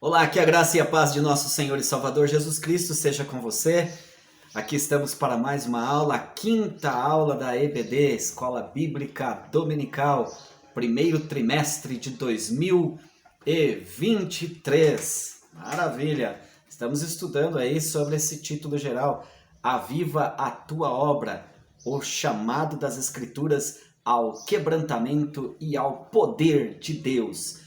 Olá, que a graça e a paz de nosso Senhor e Salvador Jesus Cristo seja com você. Aqui estamos para mais uma aula, a quinta aula da EBD, Escola Bíblica Dominical, primeiro trimestre de 2023. Maravilha! Estamos estudando aí sobre esse título geral, Aviva a Tua Obra, o chamado das Escrituras ao quebrantamento e ao poder de Deus.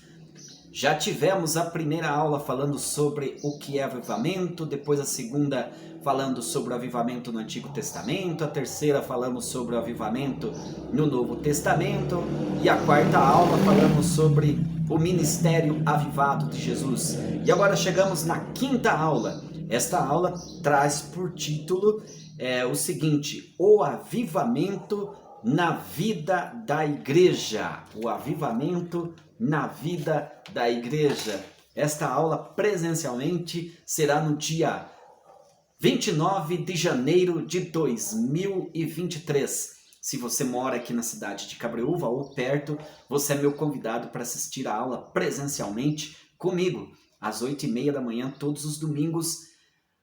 Já tivemos a primeira aula falando sobre o que é avivamento, depois a segunda falando sobre o avivamento no Antigo Testamento, a terceira falamos sobre o avivamento no Novo Testamento e a quarta aula falamos sobre o ministério avivado de Jesus. E agora chegamos na quinta aula. Esta aula traz por título o seguinte: o avivamento na vida da igreja. O avivamento na vida da igreja. Esta aula presencialmente será no dia 29 de janeiro de 2023. Se você mora aqui na cidade de Cabreúva ou perto, você é meu convidado para assistir a aula presencialmente comigo, às 8h30 da manhã, todos os domingos,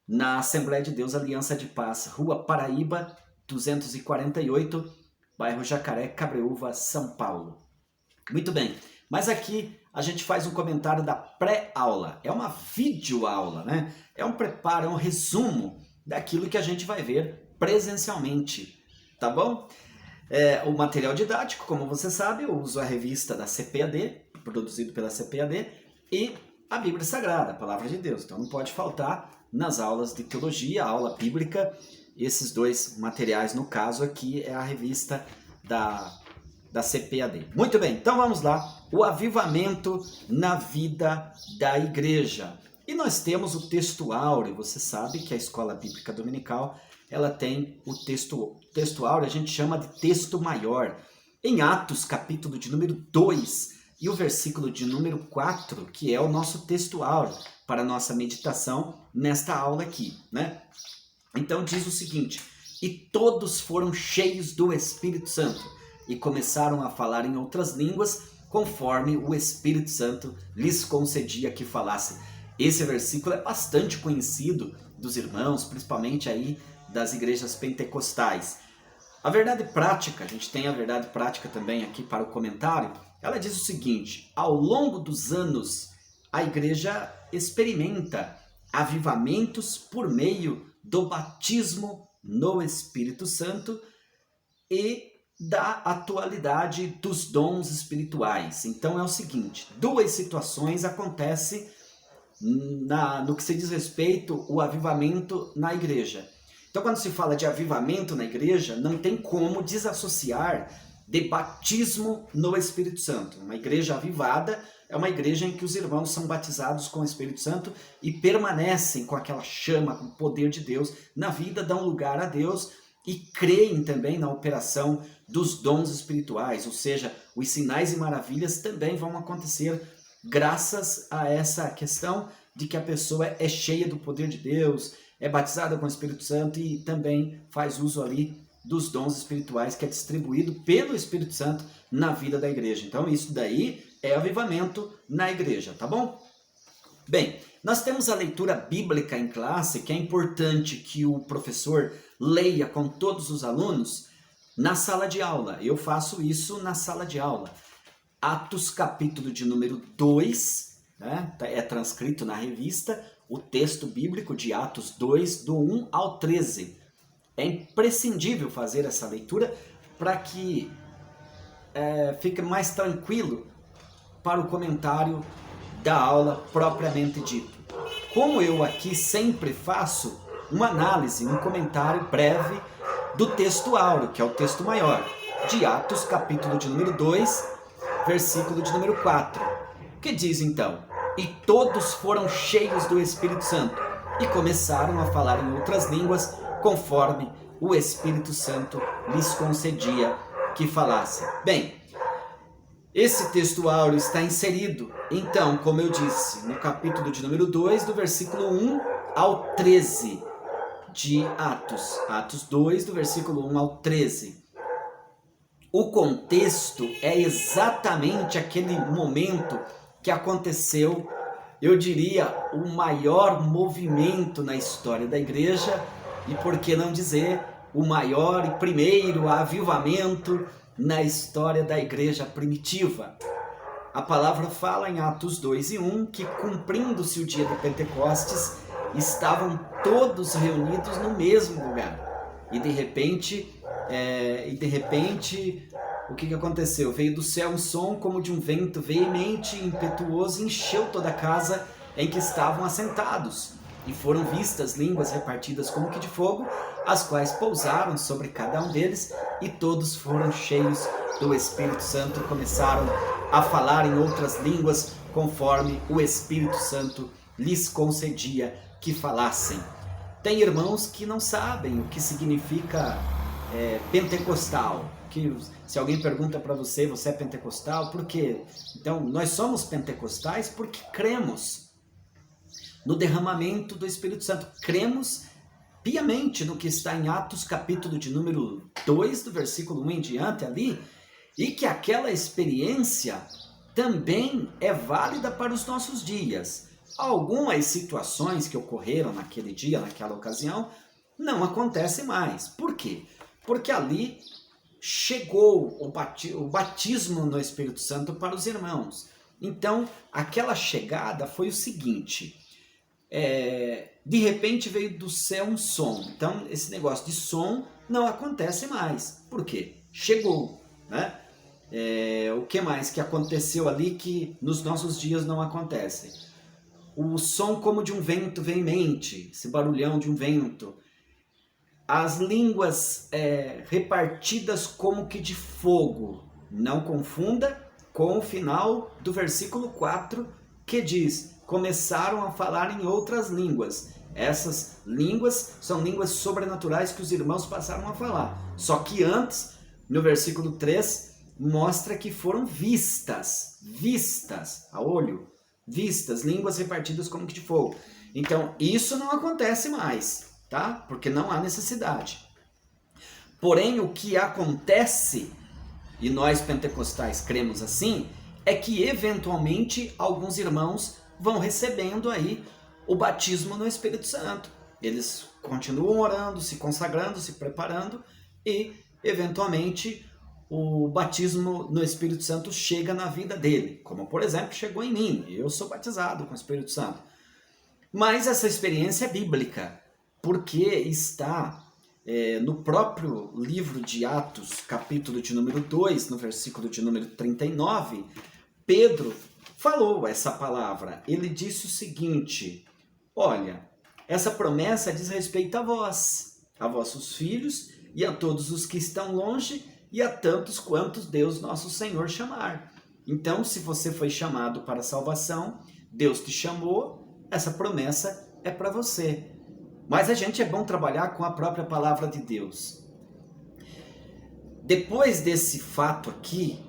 na Assembleia de Deus Aliança de Paz, Rua Paraíba, 248, bairro Jacaré, Cabreúva, São Paulo. Muito bem, mas aqui a gente faz um comentário da pré-aula. É uma videoaula, né? É um preparo, é um resumo daquilo que a gente vai ver presencialmente, tá bom? O material didático, como você sabe, eu uso a revista da CPAD, produzido pela CPAD, e a Bíblia Sagrada, a Palavra de Deus. Então não pode faltar nas aulas de teologia, a aula bíblica, esses dois materiais. No caso aqui é a revista da CPAD. Muito bem, então vamos lá. O avivamento na vida da igreja. E nós temos o texto áureo. Você sabe que a Escola Bíblica Dominical, ela tem o texto áureo, a gente chama de texto maior. Em Atos, capítulo de número 2 e o versículo de número 4, que é o nosso texto áureo para a nossa meditação nesta aula aqui, né? Então diz o seguinte: e todos foram cheios do Espírito Santo e começaram a falar em outras línguas, conforme o Espírito Santo lhes concedia que falassem. Esse versículo é bastante conhecido dos irmãos, principalmente aí das igrejas pentecostais. A verdade prática, a gente tem a verdade prática também aqui para o comentário, ela diz o seguinte: ao longo dos anos, a igreja experimenta avivamentos por meio do batismo no Espírito Santo e da atualidade dos dons espirituais. Então é o seguinte, duas situações acontecem no que se diz respeito ao avivamento na igreja. Então quando se fala de avivamento na igreja, não tem como desassociar de batismo no Espírito Santo. Uma igreja avivada é uma igreja em que os irmãos são batizados com o Espírito Santo e permanecem com aquela chama, com o poder de Deus na vida, dão lugar a Deus e creem também na operação dos dons espirituais, ou seja, os sinais e maravilhas também vão acontecer graças a essa questão de que a pessoa é cheia do poder de Deus, é batizada com o Espírito Santo e também faz uso ali dos dons espirituais que é distribuído pelo Espírito Santo na vida da igreja. Então isso daí é avivamento na igreja, tá bom? Bem, nós temos a leitura bíblica em classe, que é importante que o professor leia com todos os alunos na sala de aula. Eu faço isso na sala de aula. Atos capítulo de número 2, né? É transcrito na revista, o texto bíblico de Atos 2, do 1 ao 13. É imprescindível fazer essa leitura para que fique mais tranquilo para o comentário da aula propriamente dito. Como eu aqui sempre faço uma análise, um comentário breve do texto áureo, que é o texto maior, de Atos, capítulo de número 2, versículo de número 4, que diz então: e todos foram cheios do Espírito Santo e começaram a falar em outras línguas, conforme o Espírito Santo lhes concedia que falassem. Bem, esse texto áureo está inserido, então, como eu disse, no capítulo de número 2, do versículo 1 ao 13 de Atos. Atos 2, do versículo 1 ao 13. O contexto é exatamente aquele momento que aconteceu eu diria, o maior movimento na história da igreja e, por que não dizer, o maior e primeiro avivamento na história da igreja primitiva. A palavra fala em Atos 2:1 que, cumprindo-se o dia de Pentecostes, estavam todos reunidos no mesmo lugar. E de repente, o que aconteceu? Veio do céu um som como de um vento veemente e impetuoso e encheu toda a casa em que estavam assentados. E foram vistas línguas repartidas como que de fogo, as quais pousaram sobre cada um deles, e todos foram cheios do Espírito Santo e começaram a falar em outras línguas, conforme o Espírito Santo lhes concedia que falassem. Tem irmãos que não sabem o que significa pentecostal. Que se alguém pergunta para você, você é pentecostal? Por quê? Então, nós somos pentecostais porque cremos no derramamento do Espírito Santo. Cremos piamente no que está em Atos, capítulo de número 2, do versículo 1 em diante ali, e que aquela experiência também é válida para os nossos dias. Algumas situações que ocorreram naquele dia, naquela ocasião, não acontecem mais. Por quê? Porque ali chegou o batismo no Espírito Santo para os irmãos. Então, aquela chegada foi o seguinte: de repente veio do céu um som. Então, esse negócio de som não acontece mais. Por quê? Chegou, né? O que mais que aconteceu ali que nos nossos dias não acontece? O som como de um vento veemente, esse barulhão de um vento. As línguas repartidas como que de fogo. Não confunda com o final do versículo 4, que diz: começaram a falar em outras línguas. Essas línguas são línguas sobrenaturais que os irmãos passaram a falar. Só que antes, no versículo 3, mostra que foram vistas a olho, vistas, línguas repartidas como que de fogo. Então, isso não acontece mais, tá? Porque não há necessidade. Porém, o que acontece, e nós pentecostais cremos assim, é que eventualmente alguns irmãos vão recebendo aí o batismo no Espírito Santo. Eles continuam orando, se consagrando, se preparando e eventualmente o batismo no Espírito Santo chega na vida dele, como por exemplo chegou em mim. Eu sou batizado com o Espírito Santo. Mas essa experiência é bíblica, porque está no próprio livro de Atos, capítulo de número 2, no versículo de número 39, Pedro falou essa palavra. Ele disse o seguinte: olha, essa promessa diz respeito a vós, a vossos filhos e a todos os que estão longe e a tantos quantos Deus nosso Senhor chamar. Então, se você foi chamado para a salvação, Deus te chamou, essa promessa é para você. Mas a gente é bom trabalhar com a própria palavra de Deus. Depois desse fato aqui,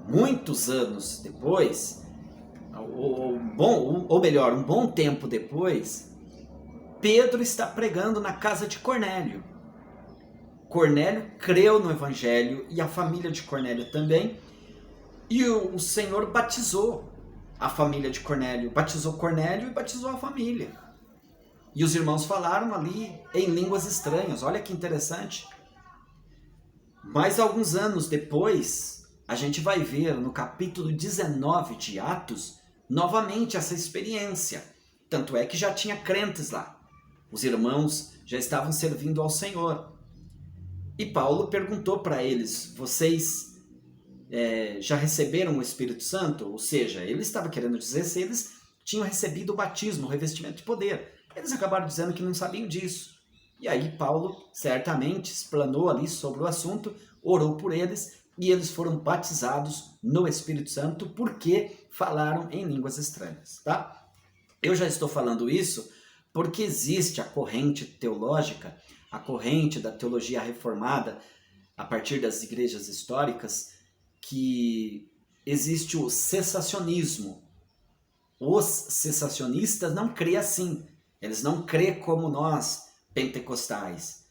muitos anos depois, um bom tempo depois, Pedro está pregando na casa de Cornélio. Cornélio creu no Evangelho e a família de Cornélio também. E o Senhor batizou a família de Cornélio. Batizou Cornélio e batizou a família. E os irmãos falaram ali em línguas estranhas. Olha que interessante. Mas alguns anos depois, a gente vai ver no capítulo 19 de Atos, novamente essa experiência. Tanto é que já tinha crentes lá. Os irmãos já estavam servindo ao Senhor. E Paulo perguntou para eles: vocês já receberam o Espírito Santo? Ou seja, ele estava querendo dizer se eles tinham recebido o batismo, o revestimento de poder. Eles acabaram dizendo que não sabiam disso. E aí Paulo certamente explanou ali sobre o assunto, orou por eles e eles foram batizados no Espírito Santo porque falaram em línguas estranhas, tá? Eu já estou falando isso porque existe a corrente teológica, a corrente da teologia reformada, a partir das igrejas históricas, que existe o cessacionismo. Os cessacionistas não creem assim. Eles não creem como nós, pentecostais.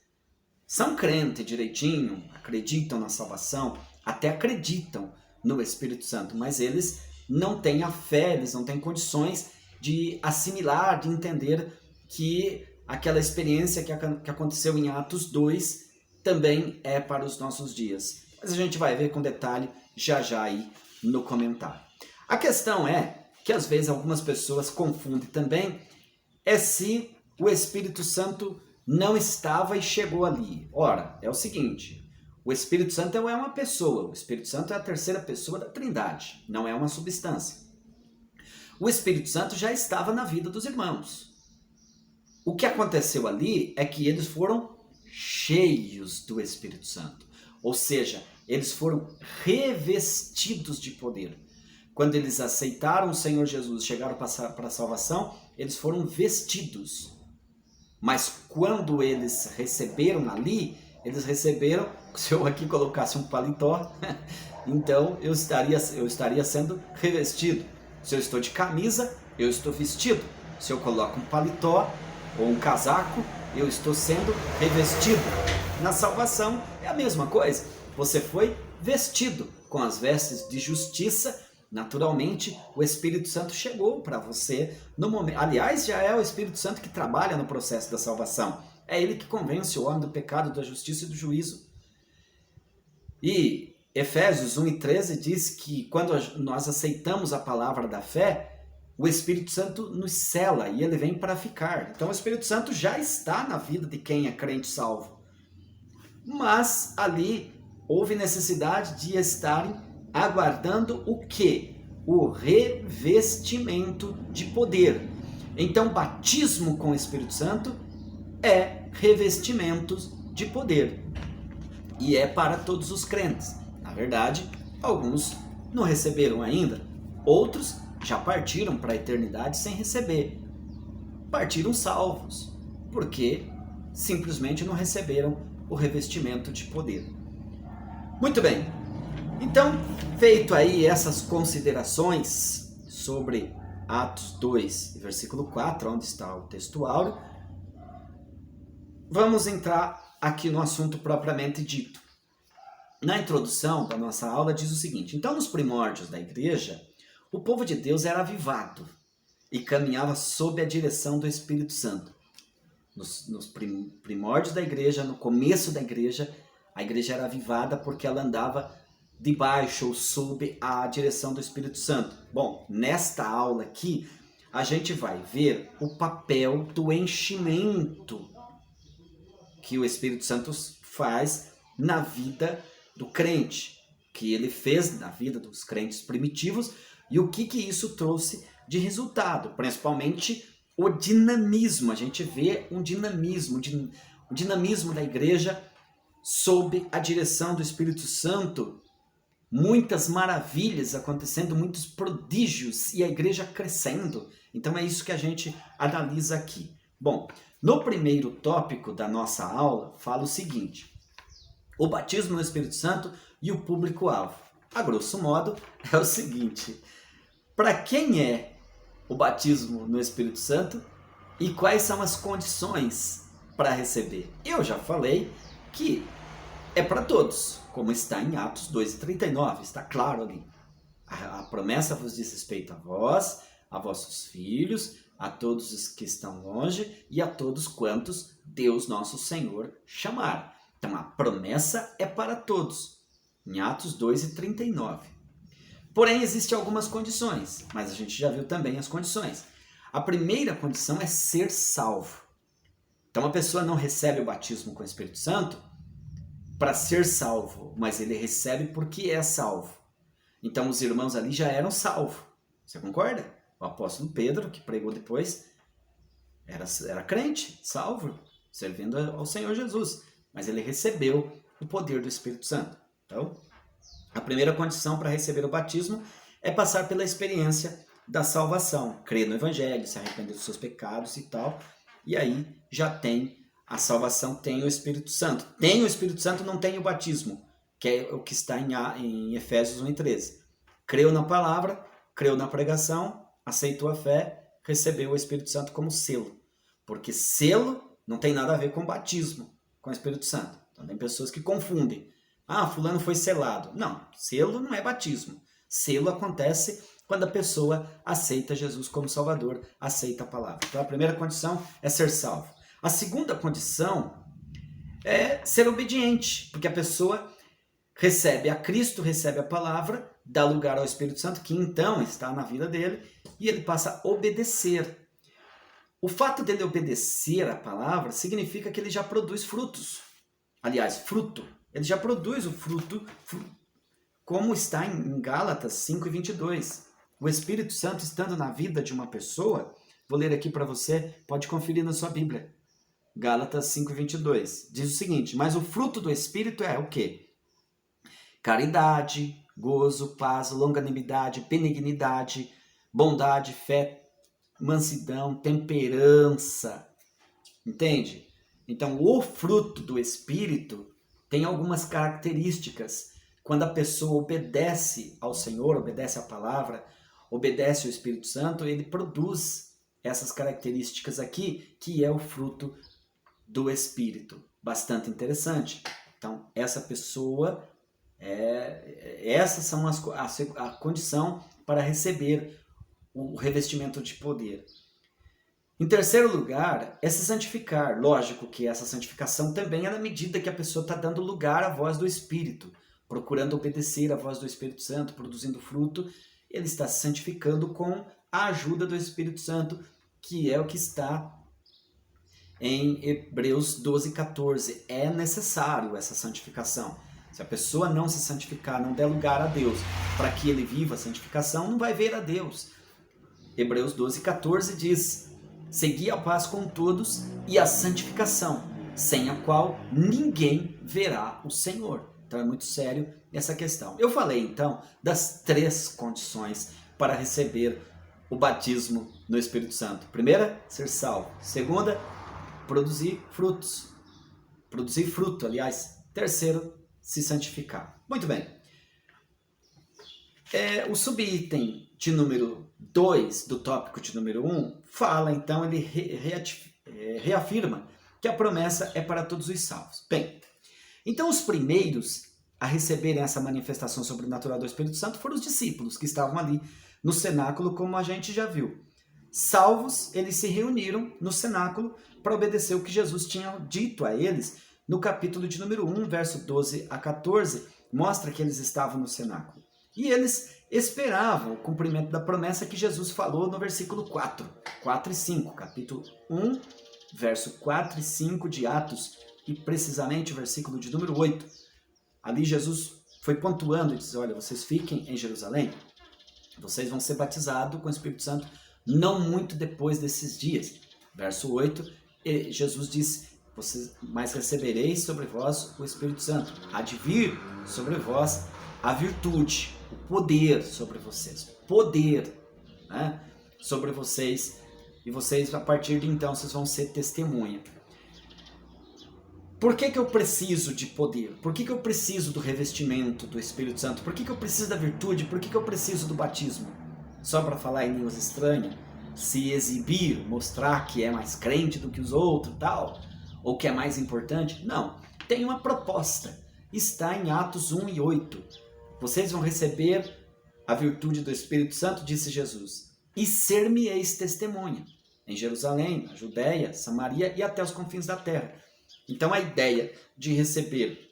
São crentes direitinho, acreditam na salvação, até acreditam no Espírito Santo, mas eles não têm a fé, eles não têm condições de assimilar, de entender que aquela experiência que aconteceu em Atos 2 também é para os nossos dias. Mas a gente vai ver com detalhe já aí no comentário. A questão é que às vezes algumas pessoas confundem também se o Espírito Santo não estava e chegou ali. Ora, é o seguinte, o Espírito Santo é uma pessoa, o Espírito Santo é a terceira pessoa da Trindade, não é uma substância. O Espírito Santo já estava na vida dos irmãos. O que aconteceu ali é que eles foram cheios do Espírito Santo, ou seja, eles foram revestidos de poder. Quando eles aceitaram o Senhor Jesus, chegaram para a salvação, eles foram vestidos. Mas quando eles receberam ali, eles receberam, se eu aqui colocasse um paletó, então eu estaria sendo revestido. Se eu estou de camisa, eu estou vestido. Se eu coloco um paletó ou um casaco, eu estou sendo revestido. Na salvação é a mesma coisa. Você foi vestido com as vestes de justiça. Naturalmente, o Espírito Santo chegou para você no momento. Aliás, já é o Espírito Santo que trabalha no processo da salvação. É ele que convence o homem do pecado, da justiça e do juízo. E Efésios 1:13 diz que quando nós aceitamos a palavra da fé, o Espírito Santo nos sela e ele vem para ficar. Então o Espírito Santo já está na vida de quem é crente salvo. Mas ali houve necessidade de estarem aguardando o quê? O revestimento de poder. Então batismo com o Espírito Santo é revestimento de poder. E é para todos os crentes. Na verdade, alguns não receberam ainda, outros já partiram para a eternidade sem receber. Partiram salvos, porque simplesmente não receberam o revestimento de poder. Muito bem, então, feito aí essas considerações sobre Atos 2, versículo 4, onde está o texto áureo, vamos entrar aqui no assunto propriamente dito. Na introdução da nossa aula diz o seguinte: então nos primórdios da igreja, o povo de Deus era avivado e caminhava sob a direção do Espírito Santo. Nos primórdios da igreja, no começo da igreja, a igreja era avivada porque ela andava debaixo ou sob a direção do Espírito Santo. Bom, nesta aula aqui, a gente vai ver o papel do enchimento que o Espírito Santo faz na vida do crente, que ele fez na vida dos crentes primitivos e o que isso trouxe de resultado, principalmente o dinamismo. A gente vê um dinamismo da igreja sob a direção do Espírito Santo, muitas maravilhas acontecendo, muitos prodígios e a igreja crescendo. Então é isso que a gente analisa aqui. Bom, no primeiro tópico da nossa aula, fala o seguinte: o batismo no Espírito Santo e o público-alvo. A grosso modo, é o seguinte: para quem é o batismo no Espírito Santo e quais são as condições para receber? Eu já falei que é para todos, como está em Atos 2:39, está claro ali. A promessa vos diz respeito a vós, a vossos filhos, a todos os que estão longe e a todos quantos Deus nosso Senhor chamar. Então a promessa é para todos, em Atos 2:39. Porém, existem algumas condições, mas a gente já viu também as condições. A primeira condição é ser salvo. Então a pessoa não recebe o batismo com o Espírito Santo para ser salvo, mas ele recebe porque é salvo. Então os irmãos ali já eram salvos. Você concorda? O apóstolo Pedro, que pregou depois, era crente, salvo, servindo ao Senhor Jesus. Mas ele recebeu o poder do Espírito Santo. Então, a primeira condição para receber o batismo é passar pela experiência da salvação. Crer no Evangelho, se arrepender dos seus pecados e tal. E aí já tem a salvação, tem o Espírito Santo. Tem o Espírito Santo, não tem o batismo, que é o que está em Efésios 1:13. Creu na palavra, creu na pregação, aceitou a fé, recebeu o Espírito Santo como selo. Porque selo não tem nada a ver com batismo, com o Espírito Santo. Então tem pessoas que confundem. Ah, fulano foi selado. Não, selo não é batismo. Selo acontece quando a pessoa aceita Jesus como Salvador, aceita a palavra. Então a primeira condição é ser salvo. A segunda condição é ser obediente, porque a pessoa recebe a Cristo, recebe a palavra, dá lugar ao Espírito Santo, que então está na vida dele, e ele passa a obedecer. O fato dele obedecer a palavra significa que ele já produz frutos. Aliás, fruto. Ele já produz o fruto, como está em Gálatas 5:22. O Espírito Santo estando na vida de uma pessoa, vou ler aqui para você, pode conferir na sua Bíblia. Gálatas 5:22. Diz o seguinte: mas o fruto do Espírito é o quê? Caridade, gozo, paz, longanimidade, benignidade, bondade, fé, mansidão, temperança. Entende? Então, o fruto do Espírito tem algumas características. Quando a pessoa obedece ao Senhor, obedece à palavra, obedece ao Espírito Santo, ele produz essas características aqui, que é o fruto do Espírito. Bastante interessante. Então, essa pessoa, essas são a condição para receber o revestimento de poder. Em terceiro lugar, é se santificar. Lógico que essa santificação também é na medida que a pessoa está dando lugar à voz do Espírito, procurando obedecer à voz do Espírito Santo, produzindo fruto, ele está se santificando com a ajuda do Espírito Santo, que é o que está em Hebreus 12:14. É necessário essa santificação. Se a pessoa não se santificar, não der lugar a Deus para que ele viva a santificação, não vai ver a Deus. Hebreus 12:14 diz: segui a paz com todos e a santificação, sem a qual ninguém verá o Senhor. Então é muito sério essa questão. Eu falei então das 3 condições para receber o batismo no Espírito Santo. Primeira, ser salvo. Segunda, produzir frutos. Produzir fruto, aliás. Terceiro, se santificar. Muito bem. O subitem de número 2 do tópico de número 1 fala, então, ele reafirma que a promessa é para todos os salvos. Bem, então os primeiros a receberem essa manifestação sobrenatural do Espírito Santo foram os discípulos que estavam ali no cenáculo, como a gente já viu. Salvos, eles se reuniram no cenáculo para obedecer o que Jesus tinha dito a eles no capítulo de número 1, verso 12 a 14, mostra que eles estavam no cenáculo. E eles esperavam o cumprimento da promessa que Jesus falou no versículo 4 e 5, capítulo 1, verso 4 e 5 de Atos, e precisamente o versículo de número 8. Ali Jesus foi pontuando e disse: olha, vocês fiquem em Jerusalém, vocês vão ser batizados com o Espírito Santo não muito depois desses dias. Verso 8, Jesus disse: mas recebereis sobre vós o Espírito Santo, há de vir sobre vós a virtude, o poder sobre vocês, poder, né, sobre vocês, e vocês, a partir de então, vocês vão ser testemunha. Por que eu preciso de poder? Por que eu preciso do revestimento do Espírito Santo? Por que eu preciso da virtude? Por que eu preciso do batismo? Só para falar em línguas estranhas? Se exibir, mostrar que é mais crente do que os outros, tal? Ou que é mais importante? Não. Tem uma proposta. Está em Atos 1 e 8. Vocês vão receber a virtude do Espírito Santo, disse Jesus, e ser-me-eis testemunha em Jerusalém, na Judéia, Samaria e até os confins da terra. Então a ideia de receber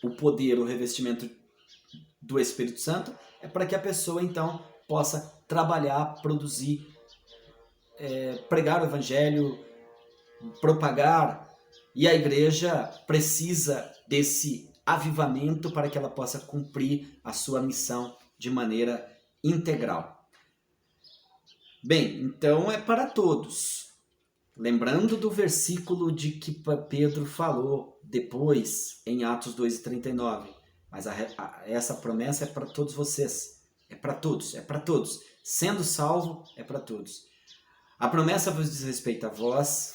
o poder, o revestimento do Espírito Santo é para que a pessoa então possa trabalhar, produzir, pregar o evangelho, propagar, e a igreja precisa desse avivamento para que ela possa cumprir a sua missão de maneira integral. Bem, então é para todos. Lembrando do versículo de que Pedro falou depois, em Atos 2:39. Mas essa promessa é para todos vocês. É para todos, é para todos. Sendo salvo, é para todos. A promessa vos diz respeito a vós,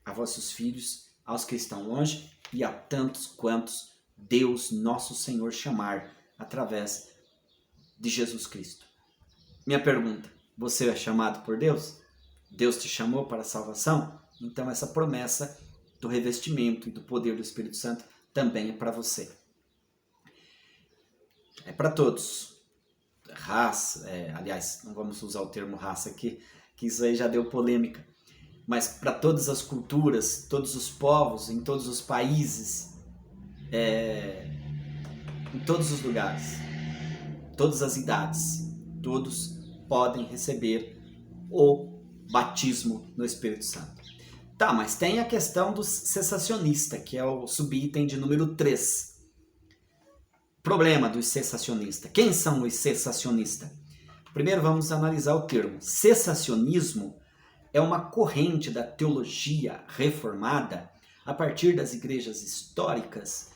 a vossos filhos, aos que estão longe e a tantos quantos Deus, nosso Senhor, chamar através de Jesus Cristo. Minha pergunta, você é chamado por Deus? Deus te chamou para a salvação? Então essa promessa do revestimento e do poder do Espírito Santo também é para você. É para todos. raça, aliás, não vamos usar o termo raça aqui, que isso aí já deu polêmica, mas para todas as culturas, todos os povos, em todos os países, em todos os lugares, todas as idades, todos podem receber o batismo no Espírito Santo. Tá, mas tem a questão do cessacionista, que é o subitem de número 3. Problema dos cessacionistas. Quem são os cessacionistas? Primeiro vamos analisar o termo. Cessacionismo é uma corrente da teologia reformada a partir das igrejas históricas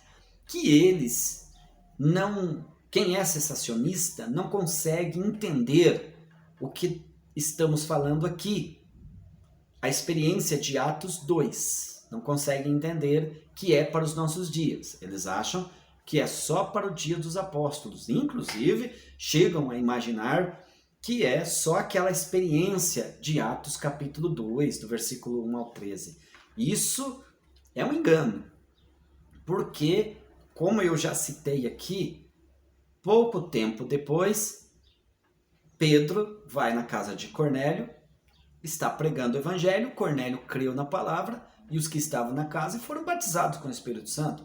que eles não... Quem é cessacionista não consegue entender o que estamos falando aqui. A experiência de Atos 2. Não conseguem entender que é para os nossos dias. Eles acham que é só para o dia dos apóstolos. Inclusive, chegam a imaginar que é só aquela experiência de Atos capítulo 2, do versículo 1 ao 13. Isso é um engano, porque, como eu já citei aqui, pouco tempo depois, Pedro vai na casa de Cornélio, está pregando o evangelho, Cornélio creu na palavra, e os que estavam na casa foram batizados com o Espírito Santo.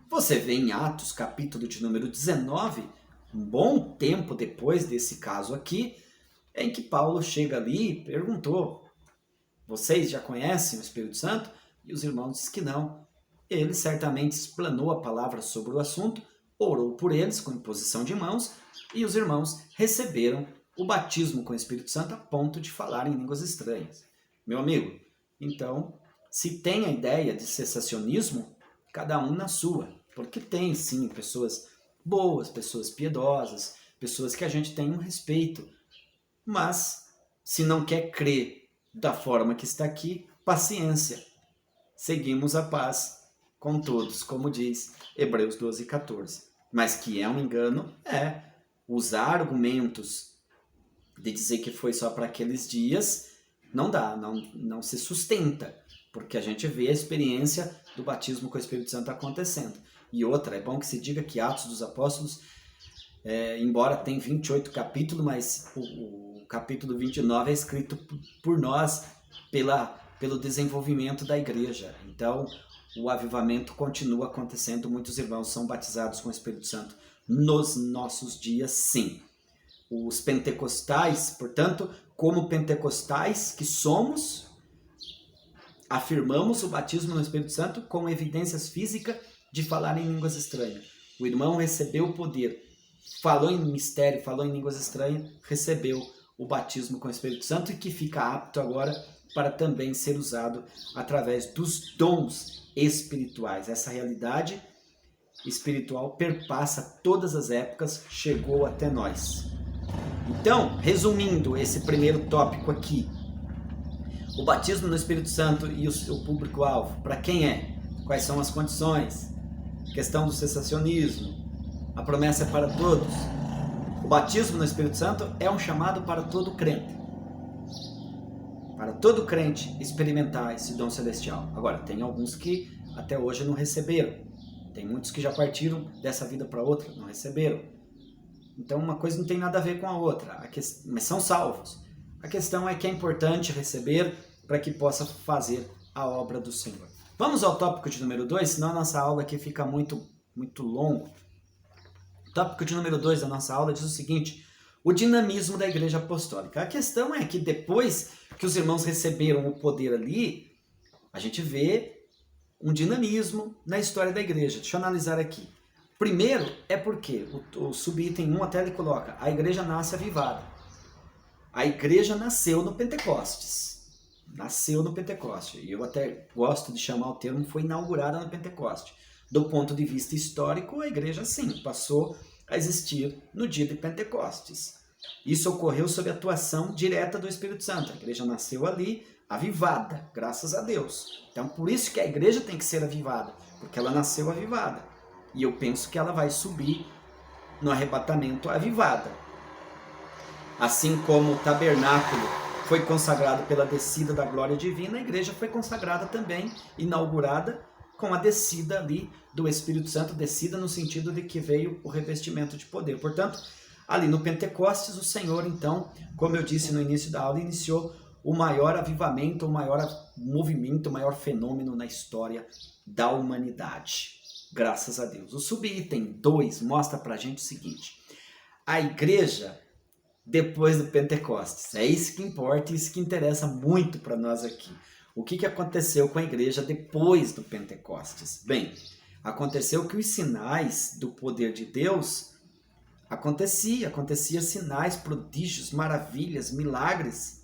Você vê em Atos, capítulo de número 19, um bom tempo depois desse caso aqui, em que Paulo chega ali e perguntou: vocês já conhecem o Espírito Santo? E os irmãos dizem que não. Ele certamente explanou a palavra sobre o assunto, orou por eles com imposição de mãos, e os irmãos receberam o batismo com o Espírito Santo a ponto de falar em línguas estranhas. Meu amigo, então, se tem a ideia de cessacionismo, cada um na sua. Porque tem, sim, pessoas boas, pessoas piedosas, pessoas que a gente tem um respeito. Mas, se não quer crer da forma que está aqui, paciência. Seguimos a paz com todos, como diz Hebreus 12:14. Mas que é um engano, usar argumentos de dizer que foi só para aqueles dias, não dá, não se sustenta. Porque a gente vê a experiência do batismo com o Espírito Santo acontecendo. E outra, é bom que se diga que Atos dos Apóstolos, embora tenha 28 capítulos, mas o capítulo 29 é escrito por nós pelo desenvolvimento da igreja. Então, o avivamento continua acontecendo, muitos irmãos são batizados com o Espírito Santo nos nossos dias, sim. Os pentecostais, portanto, como pentecostais que somos, afirmamos o batismo no Espírito Santo com evidências físicas de falar em línguas estranhas. O irmão recebeu o poder, falou em mistério, falou em línguas estranhas, recebeu o batismo com o Espírito Santo e que fica apto agora para também ser usado através dos dons espirituais. Essa realidade espiritual perpassa todas as épocas, chegou até nós. Então, resumindo esse primeiro tópico aqui, o batismo no Espírito Santo e o seu público-alvo, para quem é? Quais são as condições? Questão do cessacionismo. A promessa é para todos. O batismo no Espírito Santo é um chamado para todo crente. Para todo crente experimentar esse dom celestial. Agora, tem alguns que até hoje não receberam. Tem muitos que já partiram dessa vida para outra, não receberam. Então, uma coisa não tem nada a ver com a outra, mas são salvos. A questão é que é importante receber para que possa fazer a obra do Senhor. Vamos ao tópico de número 2, senão a nossa aula aqui fica muito longo. O tópico de número 2 da nossa aula diz o seguinte: o dinamismo da igreja apostólica. A questão é que depois que os irmãos receberam o poder ali, a gente vê um dinamismo na história da igreja. Deixa eu analisar aqui. Primeiro é porque o subitem 1 até ele coloca: a igreja nasce avivada. A igreja nasceu no Pentecostes. Nasceu no Pentecoste. E eu até gosto de chamar o termo, foi inaugurada no Pentecoste. Do ponto de vista histórico, a igreja sim, passou a existir no dia de Pentecostes. Isso ocorreu sob a atuação direta do Espírito Santo. A igreja nasceu ali, avivada, graças a Deus. Então, por isso que a igreja tem que ser avivada, porque ela nasceu avivada. E eu penso que ela vai subir no arrebatamento avivada. Assim como o tabernáculo foi consagrado pela descida da glória divina, a igreja foi consagrada também, inaugurada com a descida ali do Espírito Santo, descida no sentido de que veio o revestimento de poder. Portanto, Ali no Pentecostes, o Senhor, então, como eu disse no início da aula, iniciou o maior avivamento, o maior movimento, o maior fenômeno na história da humanidade. Graças a Deus. O subitem 2 mostra pra gente o seguinte: a igreja depois do Pentecostes. É isso que importa e isso que interessa muito para nós aqui. O que aconteceu com a igreja depois do Pentecostes? Bem, aconteceu que os sinais do poder de Deus acontecia sinais, prodígios, maravilhas, milagres,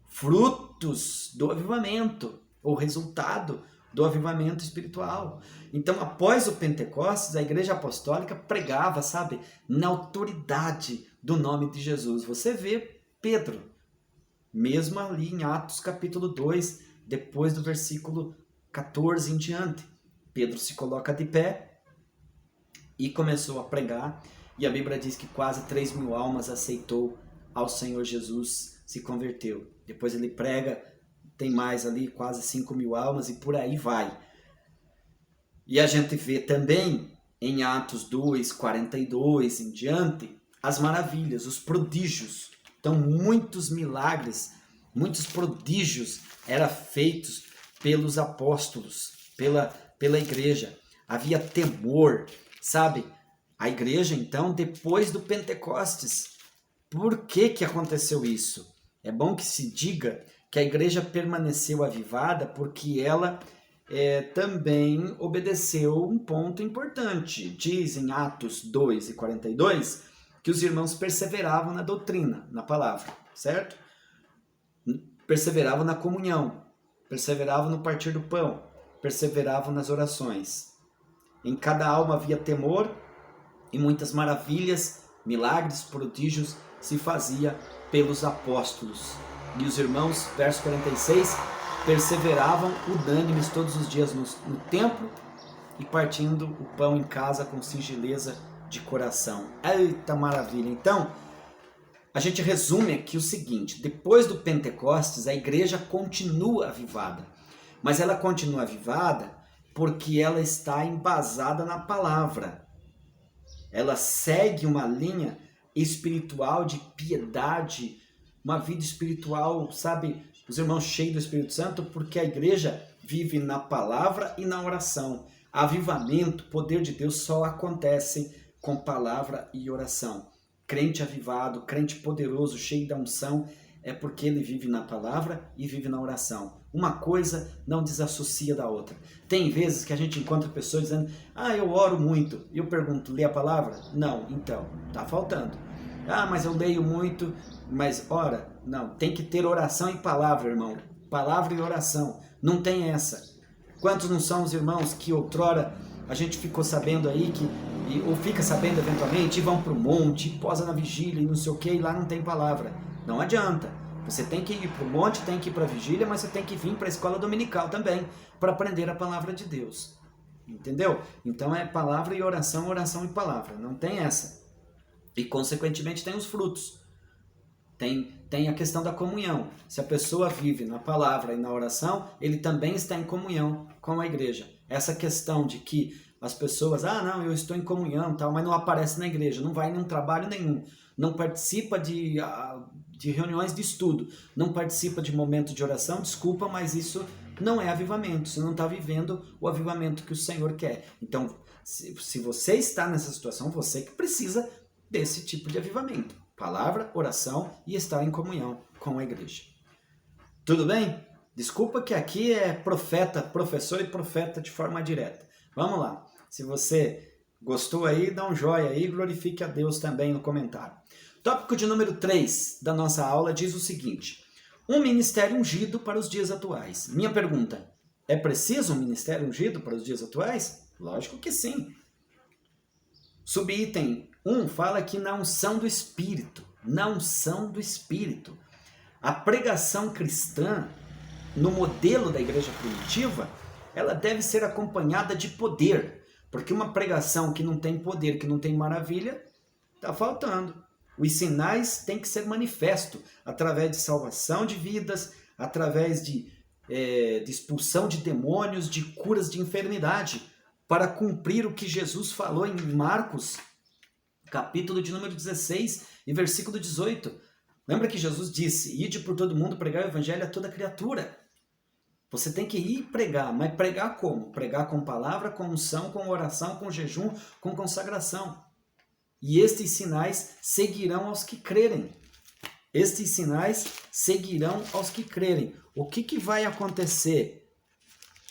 frutos do avivamento, ou resultado do avivamento espiritual. Então, após o Pentecostes, a igreja apostólica pregava, sabe, na autoridade do nome de Jesus. Você vê Pedro, mesmo ali em Atos capítulo 2, depois do versículo 14 em diante. Pedro se coloca de pé e começou a pregar, e a Bíblia diz que quase 3.000 almas aceitou ao Senhor Jesus, se converteu. Depois ele prega, tem mais ali, quase 5.000 almas e por aí vai. E a gente vê também em Atos 2, 42 em diante, as maravilhas, os prodígios. Então muitos milagres, muitos prodígios eram feitos pelos apóstolos, pela igreja. Havia temor, sabe? A igreja, então, depois do Pentecostes. Por que aconteceu isso? É bom que se diga que a igreja permaneceu avivada porque ela também obedeceu um ponto importante. Diz em Atos 2 e 42 que os irmãos perseveravam na doutrina, na palavra, certo? Perseveravam na comunhão, perseveravam no partir do pão, perseveravam nas orações. Em cada alma havia temor e muitas maravilhas, milagres, prodígios se fazia pelos apóstolos. E os irmãos, verso 46, perseveravam unânimes todos os dias no templo e partindo o pão em casa com singeleza de coração. Eita maravilha! Então, a gente resume aqui o seguinte: depois do Pentecostes, a igreja continua avivada. Mas ela continua avivada porque ela está embasada na palavra. Ela segue uma linha espiritual de piedade, uma vida espiritual, sabe, os irmãos cheios do Espírito Santo, porque a igreja vive na palavra e na oração. Avivamento, poder de Deus só acontece com palavra e oração. Crente avivado, crente poderoso, cheio da unção, é porque ele vive na palavra e vive na oração. Uma coisa não desassocia da outra. Tem vezes que a gente encontra pessoas dizendo: eu oro muito. E eu pergunto: lê a palavra? Não, então, tá faltando. Mas eu leio muito, mas ora, não, tem que ter oração e palavra, irmão. Palavra e oração, não tem essa. Quantos não são os irmãos que outrora a gente ficou sabendo aí, ou fica sabendo eventualmente, e vão para o monte, posa na vigília e não sei o que, e lá não tem palavra. Não adianta. Você tem que ir para o monte, tem que ir para a vigília, mas você tem que vir para a escola dominical também, para aprender a palavra de Deus. Entendeu? Então é palavra e oração, oração e palavra. Não tem essa. E consequentemente tem os frutos. Tem a questão da comunhão. Se a pessoa vive na palavra e na oração, ele também está em comunhão com a igreja. Essa questão de que as pessoas, não, eu estou em comunhão, tal, mas não aparece na igreja, não vai em um trabalho nenhum, não participa de reuniões de estudo, não participa de momentos de oração, desculpa, mas isso não é avivamento, você não está vivendo o avivamento que o Senhor quer. Então, se você está nessa situação, você que precisa desse tipo de avivamento. Palavra, oração e estar em comunhão com a igreja. Tudo bem? Desculpa que aqui é professor e profeta de forma direta. Vamos lá. Se você gostou aí, dá um joinha aí e glorifique a Deus também no comentário. Tópico de número 3 da nossa aula diz o seguinte: um ministério ungido para os dias atuais. Minha pergunta: é preciso um ministério ungido para os dias atuais? Lógico que sim. Subitem 1 fala aqui na unção do Espírito. Na unção do Espírito. A pregação cristã, no modelo da igreja primitiva, ela deve ser acompanhada de poder. Porque uma pregação que não tem poder, que não tem maravilha, está faltando. Os sinais têm que ser manifestos através de salvação de vidas, através de expulsão de demônios, de curas de enfermidade, para cumprir o que Jesus falou em Marcos capítulo de número 16 e versículo 18. Lembra que Jesus disse, ide por todo mundo pregar o evangelho a toda criatura. Você tem que ir pregar, mas pregar como? Pregar com palavra, com unção, com oração, com jejum, com consagração. E estes sinais seguirão aos que crerem. Estes sinais seguirão aos que crerem. O que vai acontecer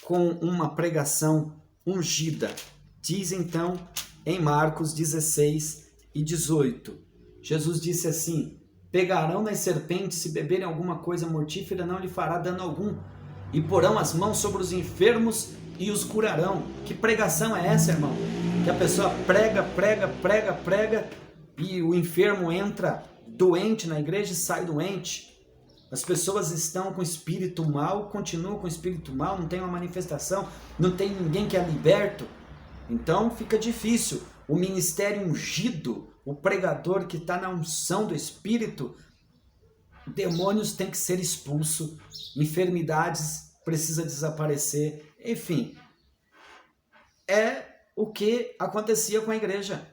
com uma pregação ungida? Diz então em Marcos 16 e 18. Jesus disse assim, pegarão nas serpentes, se beberem alguma coisa mortífera, não lhe fará dano algum. E porão as mãos sobre os enfermos e os curarão. Que pregação é essa, irmão? Que a pessoa prega e o enfermo entra doente na igreja e sai doente. As pessoas estão com espírito mal, continuam com espírito mal, não tem uma manifestação, não tem ninguém que é liberto. Então fica difícil. O ministério ungido, o pregador que está na unção do Espírito, demônios têm que ser expulsos, enfermidades precisam desaparecer, enfim. É o que acontecia com a igreja.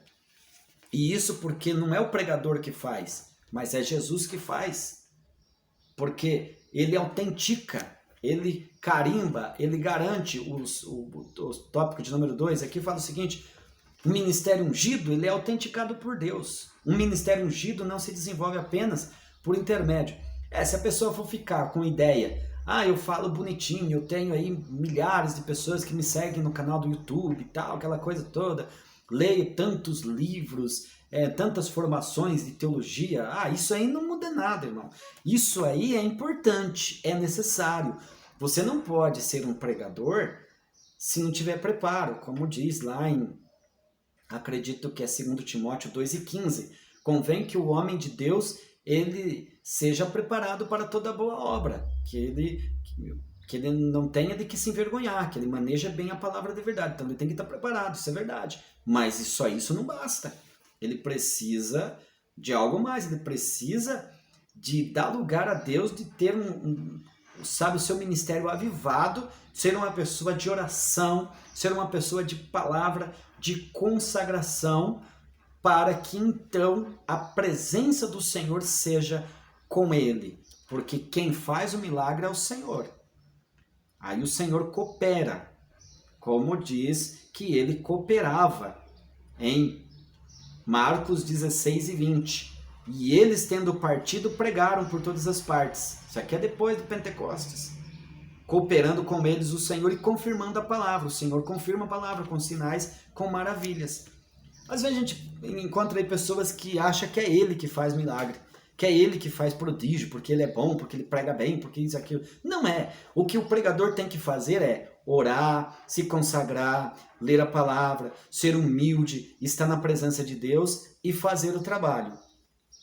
E isso porque não é o pregador que faz, mas é Jesus que faz. Porque ele autentica, ele carimba, ele garante. O tópico de número 2 aqui fala o seguinte, o ministério ungido, ele é autenticado por Deus. Um ministério ungido não se desenvolve apenas por intermédio. Se a pessoa for ficar com ideia, eu falo bonitinho, eu tenho aí milhares de pessoas que me seguem no canal do YouTube e tal, aquela coisa toda, leio tantos livros, tantas formações de teologia, isso aí não muda nada, irmão. Isso aí é importante, é necessário. Você não pode ser um pregador se não tiver preparo, como diz lá em, acredito que é 2 Timóteo 2:15, convém que o homem de Deus, ele seja preparado para toda boa obra, que ele não tenha de que se envergonhar, que ele maneja bem a palavra de verdade, então ele tem que estar preparado, isso é verdade, mas isso não basta, ele precisa de algo mais, ele precisa de dar lugar a Deus, de ter sabe, o seu ministério avivado, ser uma pessoa de oração, ser uma pessoa de palavra, de consagração, para que então a presença do Senhor seja com ele, porque quem faz o milagre é o Senhor. Aí o Senhor coopera, como diz que ele cooperava em Marcos 16 e 20. E eles, tendo partido, pregaram por todas as partes. Isso aqui é depois do Pentecostes. Cooperando com eles o Senhor e confirmando a palavra. O Senhor confirma a palavra com sinais, com maravilhas. Às vezes a gente encontra aí pessoas que acham que é ele que faz milagre, que é ele que faz prodígio, porque ele é bom, porque ele prega bem, porque isso, aquilo. Não é. O que o pregador tem que fazer é orar, se consagrar, ler a palavra, ser humilde, estar na presença de Deus e fazer o trabalho.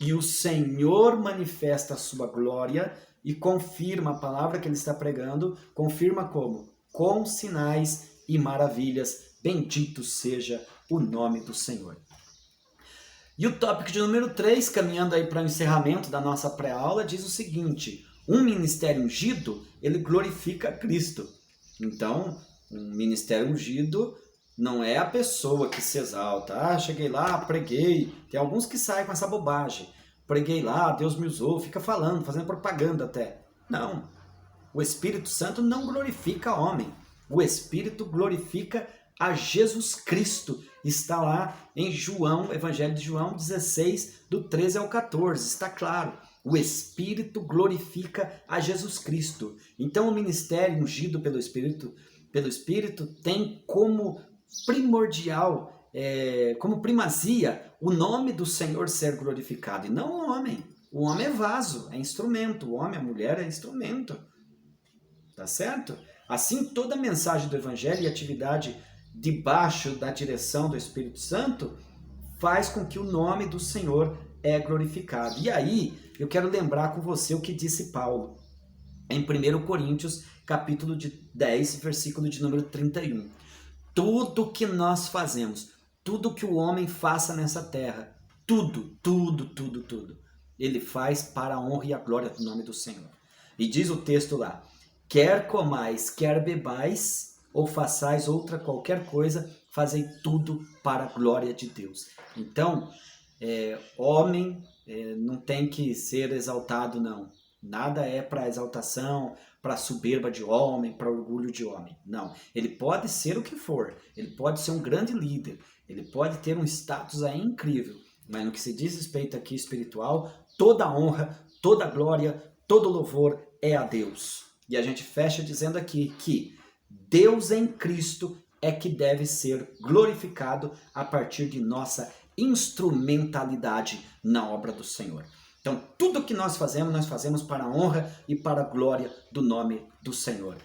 E o Senhor manifesta a sua glória e confirma a palavra que ele está pregando, confirma como? Com sinais e maravilhas. Bendito seja o nome do Senhor. E o tópico de número 3, caminhando aí para o encerramento da nossa pré-aula, diz o seguinte: um ministério ungido, ele glorifica a Cristo. Então, um ministério ungido não é a pessoa que se exalta. Cheguei lá, preguei. Tem alguns que saem com essa bobagem. Preguei lá, Deus me usou, fica falando, fazendo propaganda até. Não. O Espírito Santo não glorifica homem. O Espírito glorifica a Jesus Cristo. Está lá em João, Evangelho de João 16, do 13 ao 14. Está claro. O Espírito glorifica a Jesus Cristo. Então o ministério ungido pelo Espírito tem como primordial, como primazia, o nome do Senhor ser glorificado, e não o homem. O homem é vaso, é instrumento. O homem, a mulher é instrumento. Tá certo? Assim, toda a mensagem do Evangelho e atividade debaixo da direção do Espírito Santo faz com que o nome do Senhor é glorificado. E aí, eu quero lembrar com você o que disse Paulo em 1 Coríntios, capítulo 10, versículo de número 31. Tudo que nós fazemos, tudo que o homem faça nessa terra, tudo, ele faz para a honra e a glória do nome do Senhor. E diz o texto lá: quer comais, quer bebais, ou façais outra qualquer coisa, fazei tudo para a glória de Deus. Então, homem não tem que ser exaltado, não. Nada é para exaltação, para soberba de homem, para orgulho de homem. Não. Ele pode ser o que for. Ele pode ser um grande líder. Ele pode ter um status aí incrível. Mas no que se diz respeito aqui espiritual, toda honra, toda glória, todo louvor é a Deus. E a gente fecha dizendo aqui que Deus em Cristo é que deve ser glorificado a partir de nossa instrumentalidade na obra do Senhor. Então, tudo que nós fazemos para a honra e para a glória do nome do Senhor.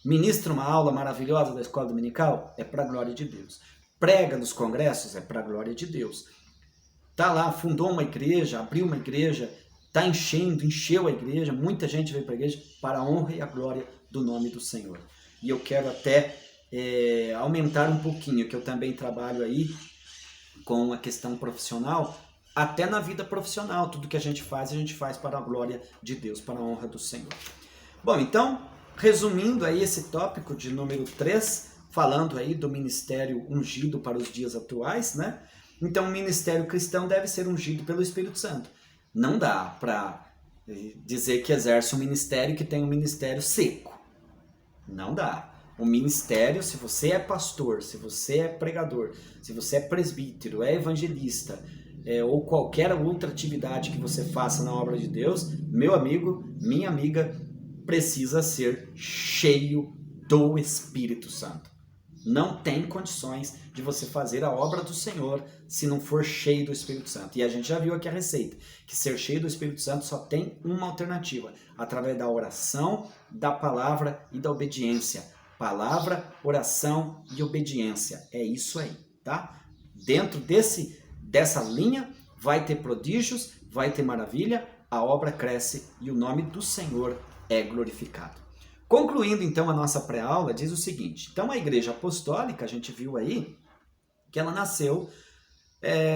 Ministra uma aula maravilhosa da escola dominical? É para a glória de Deus. Prega nos congressos? É para a glória de Deus. Tá lá, fundou uma igreja, abriu uma igreja, tá encheu a igreja, muita gente veio para a igreja para a honra e a glória do nome do Senhor. E eu quero até aumentar um pouquinho, que eu também trabalho aí com a questão profissional, até na vida profissional, tudo que a gente faz para a glória de Deus, para a honra do Senhor. Bom, então, resumindo aí esse tópico de número 3, falando aí do ministério ungido para os dias atuais, né? Então, o ministério cristão deve ser ungido pelo Espírito Santo. Não dá para dizer que exerce um ministério que tem um ministério seco. Não dá. O ministério, se você é pastor, se você é pregador, se você é presbítero, é evangelista, ou qualquer outra atividade que você faça na obra de Deus, meu amigo, minha amiga, precisa ser cheio do Espírito Santo. Não tem condições de você fazer a obra do Senhor se não for cheio do Espírito Santo. E a gente já viu aqui a receita, que ser cheio do Espírito Santo só tem uma alternativa, através da oração, da palavra e da obediência. Palavra, oração e obediência. É isso aí, tá? Dentro dessa linha vai ter prodígios, vai ter maravilha, a obra cresce e o nome do Senhor é glorificado. Concluindo então a nossa pré-aula, diz o seguinte: então a igreja apostólica, a gente viu aí que ela nasceu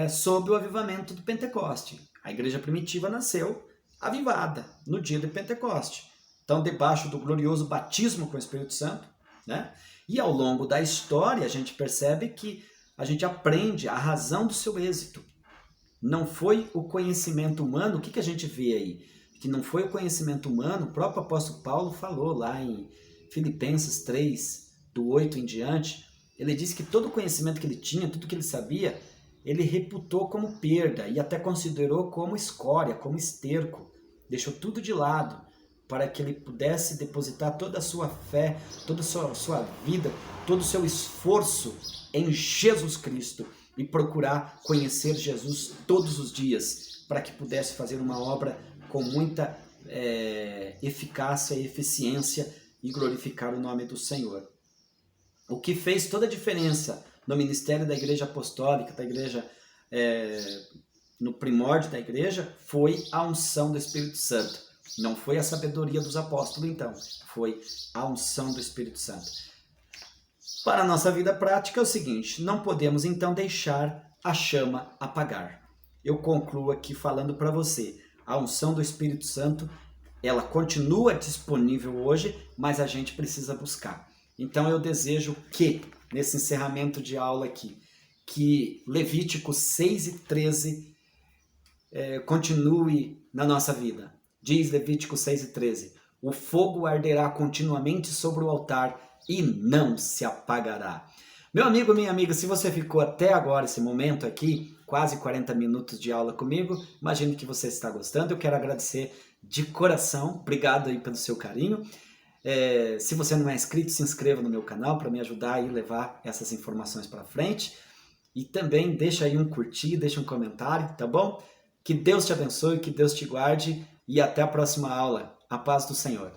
sob o avivamento do Pentecoste. A igreja primitiva nasceu avivada no dia de Pentecoste. Então, debaixo do glorioso batismo com o Espírito Santo, né? E ao longo da história a gente percebe que a gente aprende a razão do seu êxito. Não foi o conhecimento humano. O que a gente vê aí? Que não foi o conhecimento humano. O próprio apóstolo Paulo falou lá em Filipenses 3, do 8 em diante. Ele disse que todo o conhecimento que ele tinha, tudo que ele sabia, ele reputou como perda e até considerou como escória, como esterco. Deixou tudo de lado para que ele pudesse depositar toda a sua fé, toda a sua vida, todo o seu esforço em Jesus Cristo e procurar conhecer Jesus todos os dias, para que pudesse fazer uma obra com muita eficácia e eficiência e glorificar o nome do Senhor. O que fez toda a diferença no ministério da igreja apostólica, da igreja, no primórdio da igreja, foi a unção do Espírito Santo. Não foi a sabedoria dos apóstolos, então, foi a unção do Espírito Santo. Para a nossa vida prática é o seguinte: não podemos então deixar a chama apagar. Eu concluo aqui falando para você, a unção do Espírito Santo, ela continua disponível hoje, mas a gente precisa buscar. Então eu desejo que, nesse encerramento de aula aqui, que Levítico 6 e 13 continue na nossa vida. Diz Levítico 6 e 13, o fogo arderá continuamente sobre o altar e não se apagará. Meu amigo, minha amiga, se você ficou até agora, esse momento aqui, quase 40 minutos de aula comigo, imagino que você está gostando. Eu quero agradecer de coração, obrigado aí pelo seu carinho. Se você não é inscrito, se inscreva no meu canal para me ajudar a levar essas informações para frente. E também deixa aí um curtir, deixa um comentário, tá bom? Que Deus te abençoe, que Deus te guarde e até a próxima aula. A paz do Senhor.